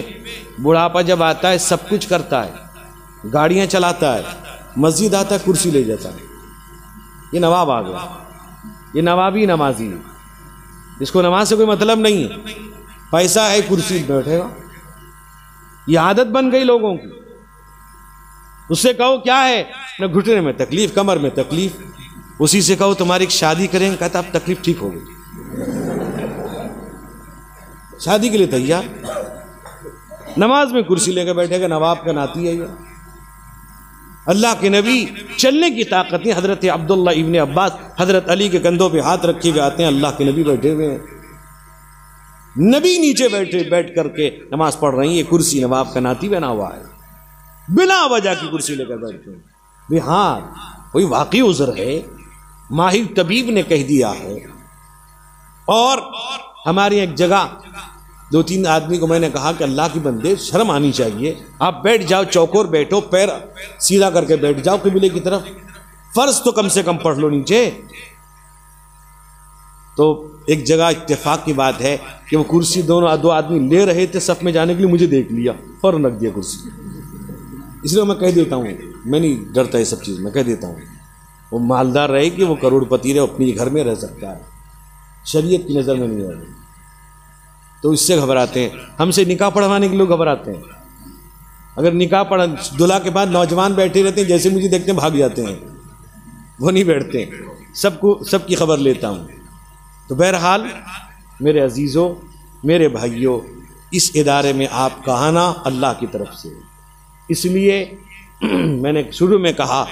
بڑھاپا جب آتا ہے سب کچھ کرتا ہے، گاڑیاں چلاتا ہے، مسجد آتا ہے کرسی لے جاتا ہے۔ یہ نواب آ گیا، یہ نوابی نمازی ہے، اس کو نماز سے کوئی مطلب نہیں ہے، پیسہ ہے کرسی بیٹھے گا۔ یہ عادت بن گئی لوگوں کی۔ اس سے کہو کیا ہے، نہ گھٹنے میں تکلیف، کمر میں تکلیف۔ اسی سے کہو تمہاری ایک شادی کریں، کہتا اب تکلیف ٹھیک ہو گئی، شادی کے لیے تیار۔ نماز میں کرسی لے کے بیٹھے گا، نواب کا ناتی ہے یہ۔ اللہ کے نبی چلنے کی طاقت نہیں، حضرت عبداللہ ابن عباس حضرت علی کے کندھوں پہ ہاتھ رکھے ہوئے آتے ہیں، اللہ کے نبی بیٹھے ہوئے ہیں، نبی نیچے بیٹھ کر کے نماز پڑھ رہی ہے، کرسی نواب کا ناتی بنا ہوا ہے، بلا وجہ کی کرسی لے کر بیٹھے ہیں۔ بھی ہاں کوئی واقعی عذر ہے، ماہر طبیب نے کہہ دیا ہے۔ اور ہماری ایک جگہ دو تین آدمی کو میں نے کہا کہ اللہ کی بندے شرم آنی چاہیے، آپ بیٹھ جاؤ، چوکور بیٹھو، پیر سیدھا کر کے بیٹھ جاؤ قبلے کی طرف، فرض تو کم سے کم پڑھ لو نیچے۔ تو ایک جگہ اتفاق کی بات ہے کہ وہ کرسی دو آدمی لے رہے تھے صف میں جانے کے لیے، مجھے دیکھ لیا، فوراً رکھ دیا کرسی۔ اس لیے میں کہہ دیتا ہوں، میں نہیں ڈرتا یہ سب چیز، میں کہہ دیتا ہوں وہ مالدار رہے کہ وہ کروڑ پتی رہے، اپنی گھر میں رہ سکتا ہے، شریعت کی نظر میں نہیں رہے، تو اس سے گھبراتے ہیں۔ ہم سے نکاح پڑھوانے کے لوگ گھبراتے ہیں، اگر نکاح پڑھ دلہا کے بعد نوجوان بیٹھے رہتے ہیں، جیسے مجھے دیکھتے ہیں بھاگ جاتے ہیں، وہ نہیں بیٹھتے، سب کی خبر لیتا ہوں۔ تو بہرحال میرے عزیزوں، میرے بھائیوں، اس ادارے میں آپ کا آنا اللہ کی طرف سے، اس لیے میں نے شروع میں کہا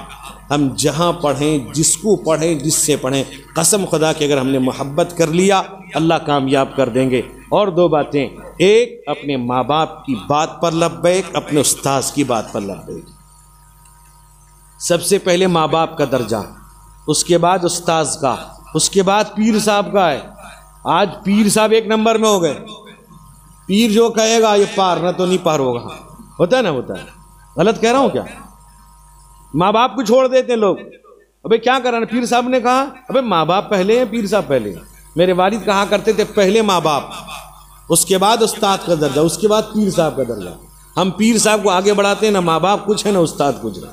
ہم جہاں پڑھیں، جس کو پڑھیں، جس سے پڑھیں، قسم خدا کہ اگر ہم نے محبت کر لیا اللہ کامیاب کر دیں گے۔ اور دو باتیں، ایک اپنے ماں باپ کی بات پر لبیک، اپنے استاذ کی بات پر لبیک۔ سب سے پہلے ماں باپ کا درجہ، اس کے بعد استاذ کا، اس کے بعد پیر صاحب کا ہے۔ آج پیر صاحب ایک نمبر میں ہو گئے، پیر جو کہے گا یہ پار نہ تو نہیں پار ہوگا، ہوتا ہے نا، ہوتا ہے، غلط کہہ رہا ہوں کیا؟ ماں باپ کو چھوڑ دیتے ہیں لوگ، ابے کیا کرانا، پیر صاحب نے کہا، ابے ماں باپ پہلے ہیں، پیر صاحب پہلے ہیں۔ میرے والد کہا کرتے تھے پہلے ماں باپ، اس کے بعد استاد کا درجہ، اس کے بعد پیر صاحب کا درجہ۔ ہم پیر صاحب کو آگے بڑھاتے ہیں، نہ ماں باپ کچھ ہے نہ استاد کچھ ہے۔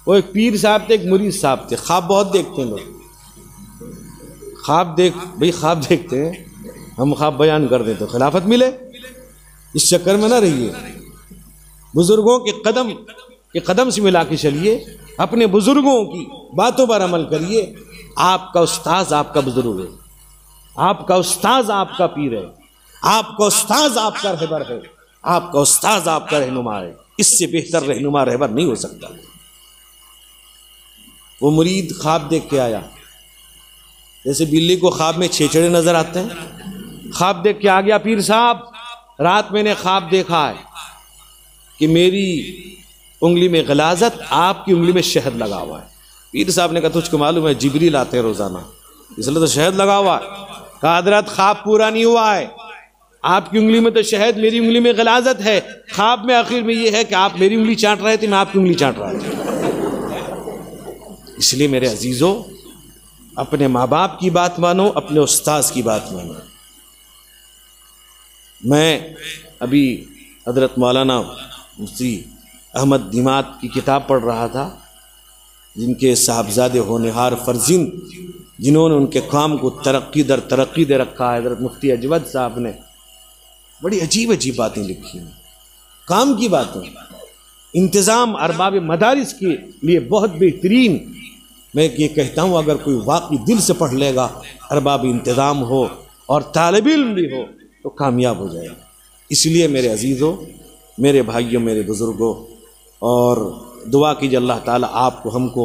وہ ایک پیر صاحب تھے، ایک مرید صاحب تھے، خواب بہت دیکھتے ہیں لوگ، خواب دیکھتے ہیں، ہم خواب بیان کر دیں تو خلافت ملے، اس چکر میں نہ رہیے، بزرگوں کے قدم سے ملا کے چلیے، اپنے بزرگوں کی باتوں پر عمل کریے۔ آپ کا استاذ آپ کا بزرگ ہے، آپ کا استاذ آپ کا پیر ہے، آپ کا استاذ آپ کا رہبر ہے، آپ کا استاذ آپ کا رہنما ہے، اس سے بہتر رہنما رہبر نہیں ہو سکتا۔ وہ مرید خواب دیکھ کے آیا، جیسے بلی کو خواب میں چھیچڑے نظر آتے ہیں، خواب دیکھ کے آ گیا، پیر صاحب رات میں نے خواب دیکھا ہے کہ میری انگلی میں غلاظت، آپ کی انگلی میں شہد لگا ہوا ہے۔ پیر صاحب نے کہا تجھ کو معلوم ہے جبریل آتے ہیں روزانہ، اس لیے تو شہد لگا ہوا ہے۔ کہا حضرت خواب پورا نہیں ہوا ہے، آپ کی انگلی میں تو شہد، میری انگلی میں غلاظت ہے۔ خواب میں آخر میں یہ ہے کہ آپ میری انگلی چاٹ رہے تھے، میں آپ کی انگلی چاٹ رہا تھا۔ اس لیے میرے عزیزوں، اپنے ماں باپ کی بات مانو، اپنے استاذ کی بات مانو۔ میں ابھی حضرت مولانا مفتی احمد دیمات کی کتاب پڑھ رہا تھا، جن کے صاحبزادے ہونہار فرزند، جنہوں نے ان کے کام کو ترقی در ترقی دے رکھا ہے، حضرت مفتی اجود صاحب نے بڑی عجیب عجیب باتیں لکھی ہیں، کام کی باتیں، انتظام ارباب مدارس کے لیے بہت بہترین۔ میں یہ کہتا ہوں اگر کوئی واقعی دل سے پڑھ لے گا، ارباب انتظام ہو اور طالب علم بھی ہو تو کامیاب ہو جائے گا۔ اس لیے میرے عزیزوں، میرے بھائیوں، میرے بزرگوں، اور دعا کیجیے اللہ تعالیٰ آپ کو ہم کو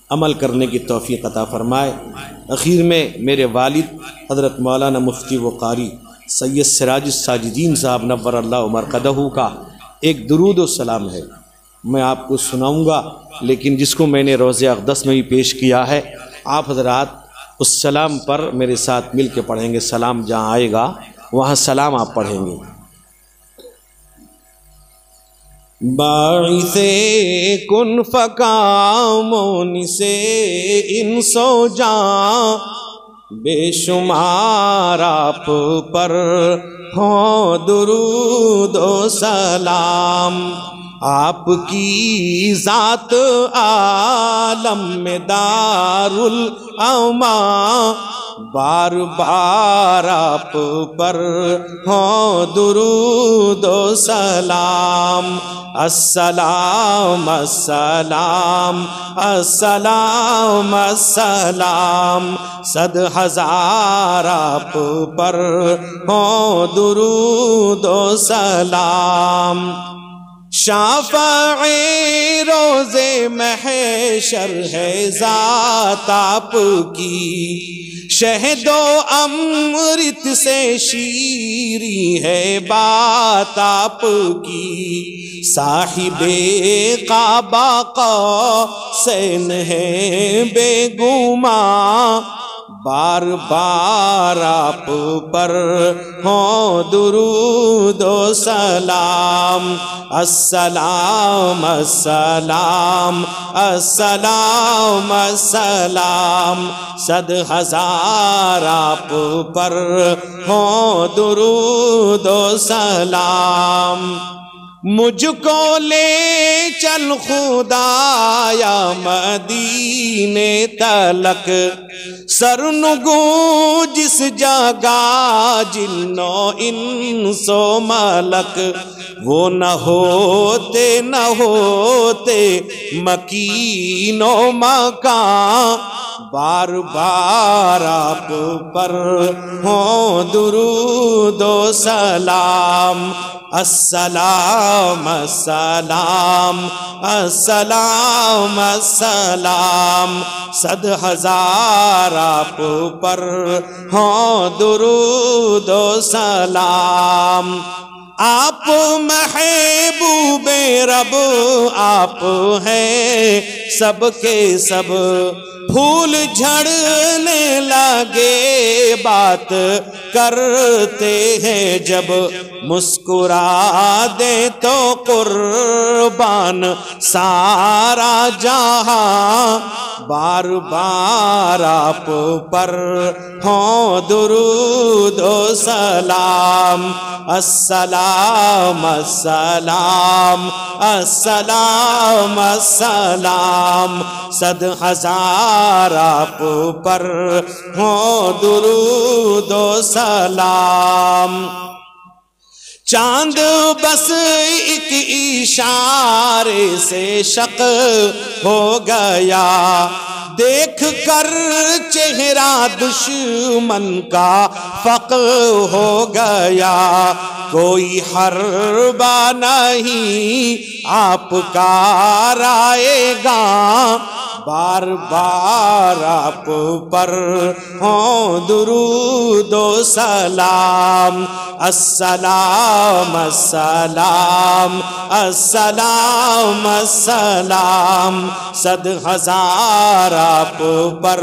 عمل کرنے کی توفیق عطا فرمائے۔ اخیر میں میرے والد حضرت مولانا مفتی و قاری سید سراج الساجدین صاحب نور اللہ مرقدہ کا ایک درود و سلام ہے، میں آپ کو سناؤں گا، لیکن جس کو میں نے روضہ اقدس میں بھی پیش کیا ہے، آپ حضرات اس سلام پر میرے ساتھ مل کے پڑھیں گے۔ سلام جہاں آئے گا وہاں سلام آپ پڑھیں گے۔ باعث کن فکامون سے انس و جاں، بے شمار آپ پر ہو درود و سلام۔ آپ کی ذات عالم میں دار الامان، بار بار آپ پر ہو درود و سلام۔ السلام السلام السلام السلام، صد ہزار آپ پر ہو درود و سلام۔ شافع روز محشر ہے ذات آپ کی، شہد و امرت سے شیریں ہے بات آپ کی۔ صاحب کعبہ قوسین ہے بے گماں، بار بار آپ پر ہو درود و سلام۔ السلام السلام السلام السلام، صد ہزار آپ پر ہو درود و سلام۔ مجھ کو لے چل خدایا مدینے تلک، سرنگوں جس جگہ جن و انس و ملک، وہ نہ ہوتے مکین و مکان، بار بار آپ پر ہو درود و سلام۔ السلام السلام السلام السلام، صد ہزار آپ پر ہو درود و سلام۔ آپ محبوب رب آپ ہیں سب کے سب، پھول جھڑنے لگے بات کرتے ہیں جب، مسکرا دے تو قربان سارا جہاں، بار بار آپ پر ہو درود و سلام۔ السلام السلام السلام السلام، صد ہزار آپ پر ہو درود و سلام۔ چاند بس ایک اشارے سے شق ہو گیا، دیکھ کر چہرہ دشمن کا فقر ہو گیا، کوئی حربہ نہیں آپ کا رائے گا، بار بار آپ پر ہوں درود و سلام، السلام السلام السلام السلام، صد ہزار آپ پر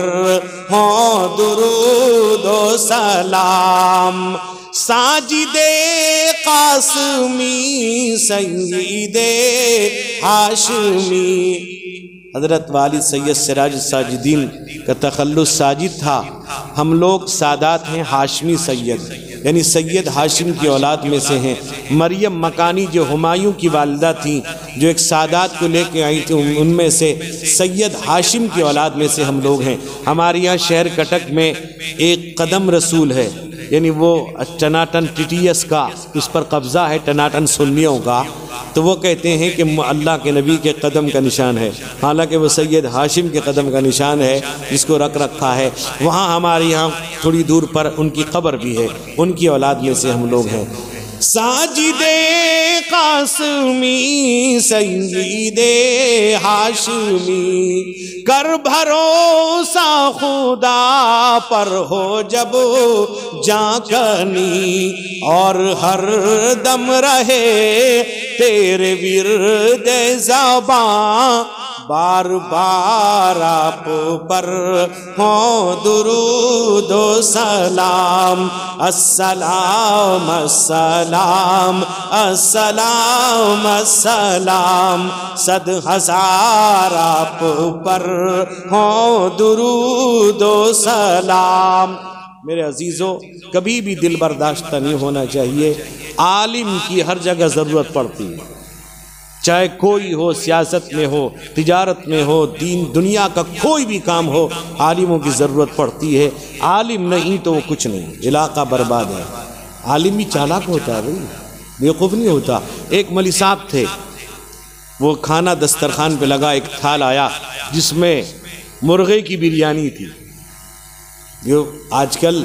ہوں درود و سلام، ساجد قاسمی سید ہاشمی۔ حضرت والد سید سراج الساجدین کا تخلص ساجد تھا، ہم لوگ سادات ہیں ہاشمی سید، یعنی سید ہاشم کی اولاد میں سے ہیں۔ مریم مکانی جو ہمایوں کی والدہ تھیں، جو ایک سادات کو لے کے آئی تھی، ان میں سے سید ہاشم کی اولاد میں سے ہم لوگ ہیں۔ ہمارے یہاں شہر کٹک میں ایک قدم رسول ہے، یعنی وہ ٹناٹن ٹیٹیس کا اس پر قبضہ ہے، ٹناٹن سنیوں کا، تو وہ کہتے ہیں کہ اللہ کے نبی کے قدم کا نشان ہے، حالانکہ وہ سید ہاشم کے قدم کا نشان ہے جس کو رکھ رکھا ہے۔ وہاں ہمارے یہاں تھوڑی دور پر ان کی قبر بھی ہے، ان کی اولاد میں سے ہم لوگ ہیں۔ ساجد قاسمی سید ہاشمی، کر بھروسہ خدا پر ہو جب جاں کنی، اور ہر دم رہے تیرے ورد زباں، بار بار آپ پر ہوں درود و سلام، السلام السلام السلام السلام، صد ہزار آپ پر ہوں درود و سلام۔ میرے عزیزو، کبھی بھی دل برداشتہ نہیں ہونا چاہیے، عالم کی ہر جگہ ضرورت پڑتی ہے، چاہے کوئی ہو، سیاست میں ہو، تجارت میں ہو، دین دنیا کا کوئی بھی کام ہو، عالموں کی ضرورت پڑتی ہے۔ عالم نہیں تو وہ کچھ نہیں، علاقہ برباد ہے۔ عالم بھی چالاک ہوتا ہے بھائی، بیوقوف نہیں ہوتا۔ ایک ملی صاحب تھے، وہ کھانا دسترخوان پہ لگا، ایک تھال آیا جس میں مرغے کی بریانی تھی۔ جو آج کل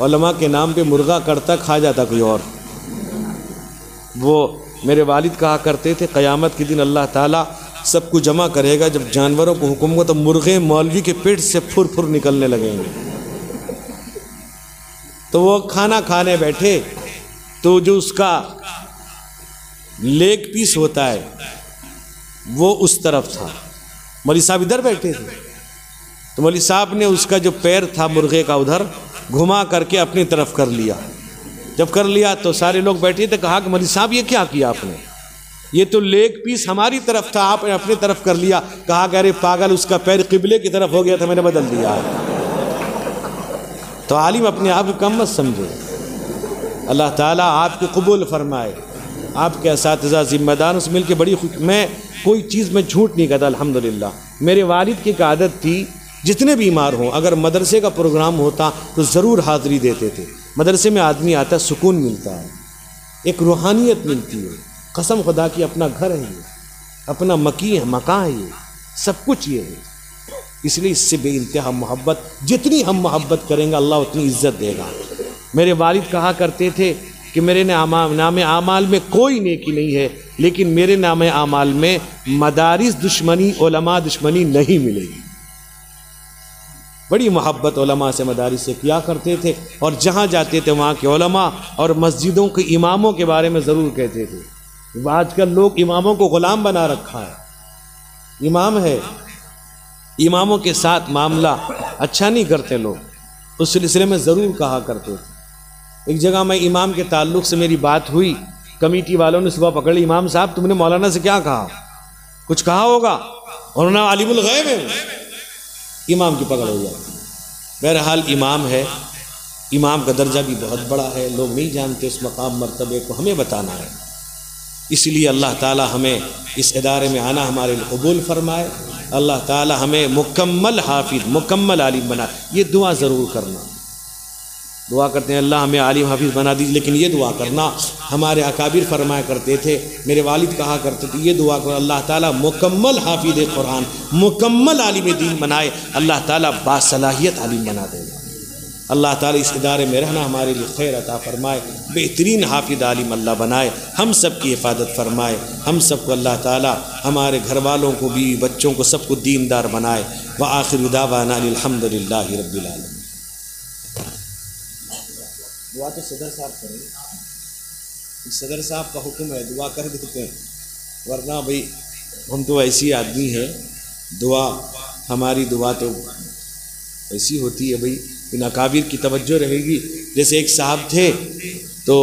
علماء کے نام پہ مرغا کرتا کھا جاتا کوئی اور۔ وہ میرے والد کہا کرتے تھے قیامت کے دن اللہ تعالیٰ سب کو جمع کرے گا، جب جانوروں کو حکم ہو تو مرغے مولوی کے پیٹ سے پھر پھر نکلنے لگیں گے۔ تو وہ کھانا کھانے بیٹھے تو جو اس کا لیگ پیس ہوتا ہے وہ اس طرف تھا، مولوی صاحب ادھر بیٹھے تھے، تو مولوی صاحب نے اس کا جو پیر تھا مرغے کا ادھر گھما کر کے اپنی طرف کر لیا۔ جب کر لیا تو سارے لوگ بیٹھے تھے، کہا کہ مولوی صاحب یہ کیا کیا آپ نے؟ یہ تو لیگ پیس ہماری طرف تھا، آپ نے اپنی طرف کر لیا۔ کہا کہ ارے پاگل، اس کا پیر قبلے کی طرف ہو گیا تھا، میں نے بدل دیا۔ تو عالم اپنے آپ کو کم مت سمجھے، اللہ تعالیٰ آپ کو قبول فرمائے۔ آپ کے اساتذہ ذمہ داروں سے مل کے بڑی میں کوئی چیز میں جھوٹ نہیں کہتا الحمدللہ۔ میرے والد کی ایک عادت تھی، جتنے بیمار ہوں اگر مدرسے کا پروگرام ہوتا تو ضرور حاضری دیتے تھے۔ مدرسے میں آدمی آتا ہے، سکون ملتا ہے، ایک روحانیت ملتی ہے، قسم خدا کی اپنا گھر ہے، یہ اپنا مکان ہے، یہ سب کچھ یہ ہے۔ اس لیے اس سے بے انتہا محبت، جتنی ہم محبت کریں گے اللہ اتنی عزت دے گا۔ میرے والد کہا کرتے تھے کہ میرے نام اعمال میں کوئی نیکی نہیں ہے، لیکن میرے نام اعمال میں مدارس دشمنی، علماء دشمنی نہیں ملے گی۔ بڑی محبت علماء سے، مدارس سے کیا کرتے تھے، اور جہاں جاتے تھے وہاں کے علماء اور مسجدوں کے اماموں کے بارے میں ضرور کہتے تھے۔ آج کل لوگ اماموں کو غلام بنا رکھا ہے، امام ہے، اماموں کے ساتھ معاملہ اچھا نہیں کرتے لوگ، اس سلسلے میں ضرور کہا کرتے تھے۔ ایک جگہ میں امام کے تعلق سے میری بات ہوئی، کمیٹی والوں نے صبح پکڑ لی، امام صاحب تم نے مولانا سے کیا کہا؟ کچھ کہا ہوگا، اور انہوں نے عالم الغیب ہے، امام کی پکڑ ہو جاتی۔ بہرحال امام ہے، امام کا درجہ بھی بہت بڑا ہے، لوگ نہیں جانتے اس مقام مرتبے کو، ہمیں بتانا ہے۔ اس لیے اللہ تعالی ہمیں اس ادارے میں آنا ہمارے لیے قبول فرمائے، اللہ تعالی ہمیں مکمل حافظ، مکمل عالم بنائے، یہ دعا ضرور کرنا۔ دعا کرتے ہیں اللہ ہمیں عالم حافظ بنا دیجیے، لیکن یہ دعا کرنا ہمارے اکابر فرمایا کرتے تھے، میرے والد کہا کرتے تھے، یہ دعا کرو اللہ تعالیٰ مکمل حافظ قرآن، مکمل عالم دین بنائے، اللہ تعالیٰ باصلاحیت عالم بنا دے گا۔ اللہ تعالیٰ اس ادارے میں رہنا ہمارے لیے خیر عطا فرمائے، بہترین حافظ عالم اللہ بنائے، ہم سب کی حفاظت فرمائے، ہم سب کو اللہ تعالیٰ ہمارے گھر والوں کو، بیوی بچوں کو، سب کو دیندار بنائے۔ وآخر دعوانا الحمد للہ رب العالمین۔ دعا تو صدر صاحب کریں، صدر صاحب کا حکم ہے، دعا کر دیتے ہیں، ورنہ بھائی ہم تو ایسی آدمی ہیں، دعا ہماری دعا تو ایسی ہوتی ہے بھائی، ان اکابر کی توجہ رہے گی۔ جیسے ایک صاحب تھے تو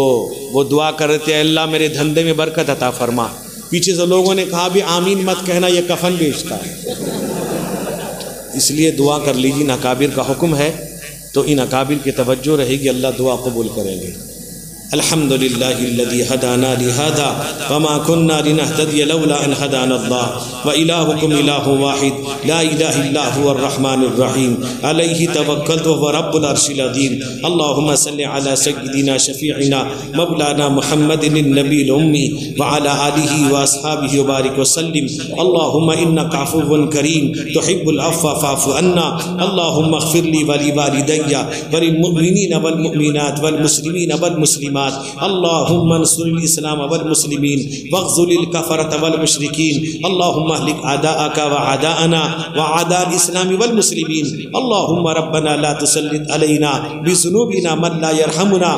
وہ دعا کر رہے تھے اللہ میرے دھندے میں برکت عطا فرما، پیچھے سے لوگوں نے کہا بھی آمین مت کہنا، یہ کفن بیچتا ہے۔ اس لیے دعا کر لیجیے، ان اکابر کا حکم ہے تو ان اکابر کی توجہ رہے گی، اللہ دعا قبول کریں گے۔ الحمد للہ الذی ہدانا لہذا وما كنا لنهتدی لولا ان ہدانا اللہ وإلہکم الہ واحد لا الہ الا هو الرحمن الرحیم علیہ توکلت وهو رب العرش العظیم اللہم صل علی سیدنا شفیعنا مولانا محمد النبی الامی وعلى آلہ واصحابہ وبارک وسلم اللہم انک عفو کریم تحب العفو فاعف عنا اللہم اغفر لی ولوالدی وللمؤمنین والمؤمنات والمسلمین والمسلمات اللهم انصر الاسلام والمسلمين واخذل الكفرة والمشركين اللهم اهلك اعداءك واعداءنا واعداء الاسلام والمسلمين اللهم ربنا لا تسلط علينا بذنوبنا من لا يرحمنا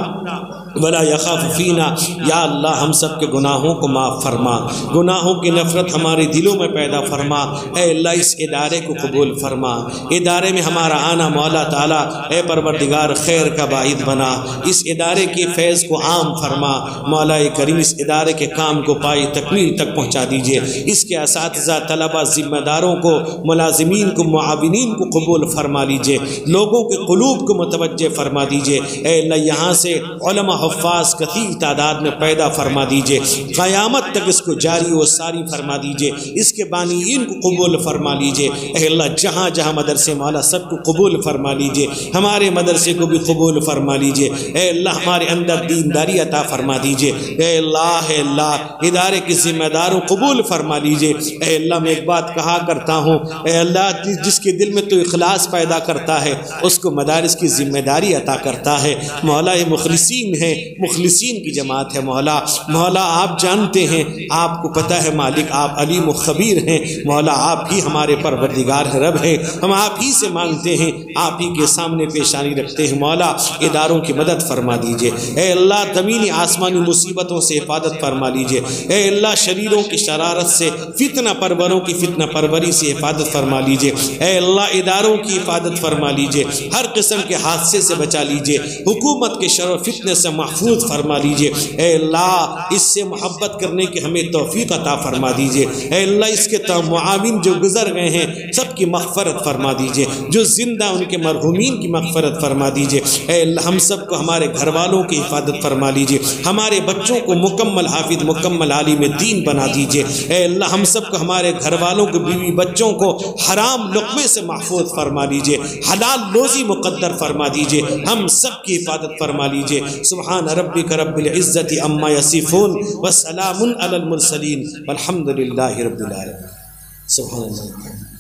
ولا يخاف فينا۔ یا اللہ ہم سب کے گناہوں کو معاف فرما، گناہوں کی نفرت ہمارے دلوں میں پیدا فرما، اے اللہ اس ادارے کو قبول فرما، ادارے میں ہمارا آنا مولا تعالیٰ اے پروردگار خیر کا باعث بنا، اس ادارے کی فیض کو عام فرما مولا کریم، اس ادارے کے کام کو پائی تکمیل تک پہنچا دیجئے، اس کے اساتذہ، طلبہ، ذمہ داروں کو، ملازمین کو، معاونین کو قبول فرما لیجئے، لوگوں کے قلوب کو متوجہ فرما دیجئے، اے اللہ یہاں سے علماء حفاظ کثیر تعداد میں پیدا فرما دیجئے، قیامت تک اس کو جاری و ساری فرما دیجئے، اس کے بانیین کو قبول فرما لیجئے، اے اللہ جہاں جہاں مدرسے مولا سب کو قبول فرما لیجئے، ہمارے مدرسے کو بھی قبول فرما لیجئے، اے اللہ ہمارے اندر دینداری عطا فرما دیجئے، اے اللہ ادارے کی ذمہ داروں قبول فرما لیجئے، اے اللہ میں ایک بات کہا کرتا ہوں، اے اللہ جس کے دل میں تو اخلاص پیدا کرتا ہے اس کو مدارس کی ذمہ داری عطا کرتا ہے، مولا یہ مخلصین ہیں، مخلصین کی جماعت ہے، مولا آپ جانتے ہیں، آپ کو پتہ ہے مالک، آپ علیم و خبیر ہیں، مولا آپ ہی ہمارے پروردگار رب ہیں، ہم آپ ہی سے مانگتے ہیں، آپ ہی کے سامنے پیشانی رکھتے ہیں، مولا اداروں کی مدد فرما دیجئے، اے اللہ زمینی آسمانی مصیبتوں سے حفاظت فرما لیجئے، اے اللہ شریروں کی شرارت سے، فتنہ پروروں کی فتنہ پروری سے حفاظت فرما لیجئے، اے اللہ اداروں کی حفاظت فرما لیجئے، ہر قسم کے حادثے سے بچا لیجئے، حکومت کے شر و فتنے سے محفوظ فرما لیجئے، اے اللہ اس سے محبت کرنے کی ہمیں توفیق عطا فرما دیجئے، اے اللہ اس کے معاون جو گزر گئے ہیں سب کی مغفرت فرما دیجئے، جو زندہ ان کے مرحومین کی مغفرت فرما دیجئے، اے اللہ ہم سب کو ہمارے گھر والوں کی حفاظت فرما لیجئے، ہمارے بچوں کو مکمل حافظ مکمل عالم دین بنا دیجئے، اے اللہ ہم سب کو ہمارے گھر والوں کو بیوی بچوں کو حرام لقمے سے محفوظ فرما لیجئے، حلال روزی مقدر فرما دیجئے، ہم سب کی حفاظت فرما لیجئے، سبحان ربک رب العزت عما یصفون وسلام علی المرسلین والحمد للہ رب العالمین۔ سبحان اللہ۔